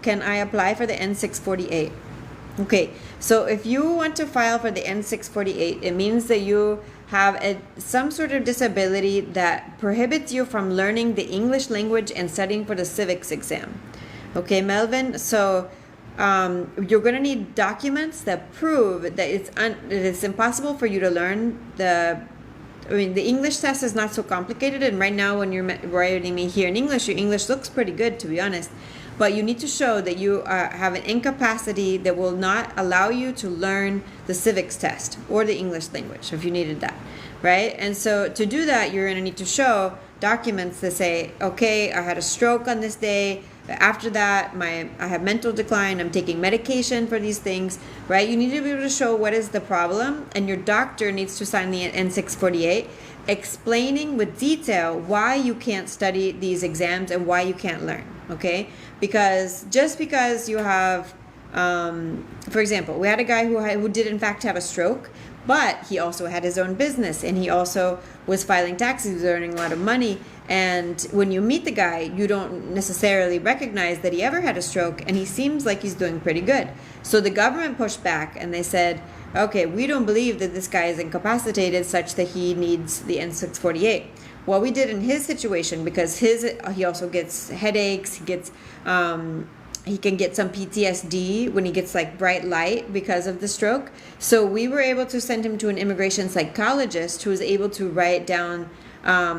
can I apply for the N-648? Okay, so if you want to file for the N-648, it means that you have some sort of disability that prohibits you from learning the English language and studying for the civics exam. Okay, Melvin, so you're going to need documents that prove that it's impossible for you to learn the English test is not so complicated, and right now when you're writing me here in English, your English looks pretty good, to be honest. But you need to show that you have an incapacity that will not allow you to learn the civics test or the English language if you needed that, right? And so to do that, you're going to need to show documents that say, okay, I had a stroke on this day. After that, I have mental decline. I'm taking medication for these things, right? You need to be able to show what is the problem, and your doctor needs to sign the N-648 explaining with detail why you can't study these exams and why you can't learn, okay? Because just because you have, for example, we had a guy who did in fact have a stroke, but he also had his own business, and he also was filing taxes, he was earning a lot of money. And when you meet the guy, you don't necessarily recognize that he ever had a stroke, and he seems like he's doing pretty good. So the government pushed back, and they said, okay, we don't believe that this guy is incapacitated such that he needs the N-648. What we did in his situation, because he also gets headaches, he can get some PTSD when he gets like bright light because of the stroke. So we were able to send him to an immigration psychologist who was able to write down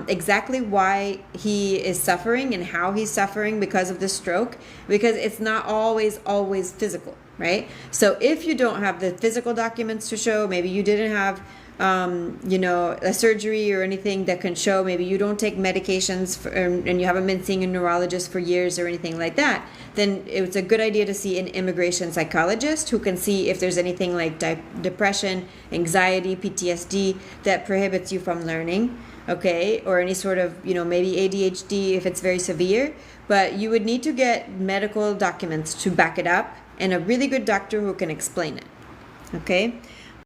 exactly why he is suffering and how he's suffering because of the stroke, because it's not always physical, right? So if you don't have the physical documents to show, maybe you didn't have a surgery or anything that can show, maybe you don't take medications and you haven't been seeing a neurologist for years or anything like that, then it's a good idea to see an immigration psychologist who can see if there's anything like depression, anxiety, PTSD that prohibits you from learning, okay, or any sort of, maybe ADHD if it's very severe. But you would need to get medical documents to back it up and a really good doctor who can explain it, okay?